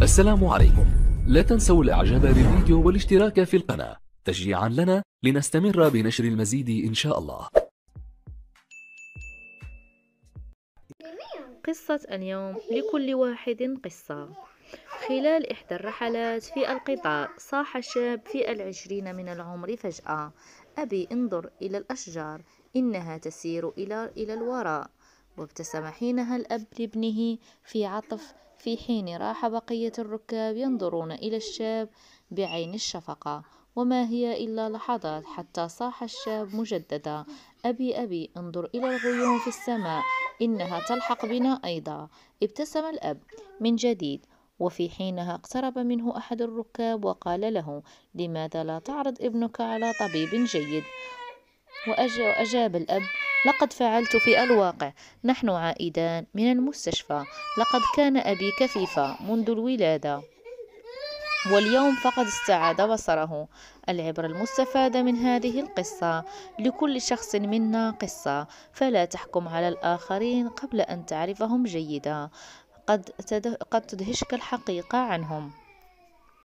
السلام عليكم. لا تنسوا الاعجاب بالفيديو والاشتراك في القناة تشجيعا لنا لنستمر بنشر المزيد إن شاء الله. قصة اليوم: لكل واحد قصة. خلال إحدى الرحلات في القطار صاح شاب في 20 من العمر فجأة: أبي انظر إلى الأشجار، إنها تسير إلى الوراء. وابتسم حينها الأب لابنه في عطف، في حين راح بقية الركاب ينظرون إلى الشاب بعين الشفقة. وما هي إلا لحظات حتى صاح الشاب مجددا: أبي أبي انظر إلى الغيوم في السماء، إنها تلحق بنا أيضا. ابتسم الأب من جديد، وفي حينها اقترب منه أحد الركاب وقال له: لماذا لا تعرض ابنك على طبيب جيد؟ وأجاب الأب: لقد فعلت في الواقع. نحن عائدان من المستشفى، لقد كان أبي كفيفا منذ الولادة، واليوم فقد استعاد بصره. العبرة المستفادة من هذه القصة: لكل شخص منا قصة، فلا تحكم على الآخرين قبل أن تعرفهم جيدا، قد تدهشك الحقيقة عنهم.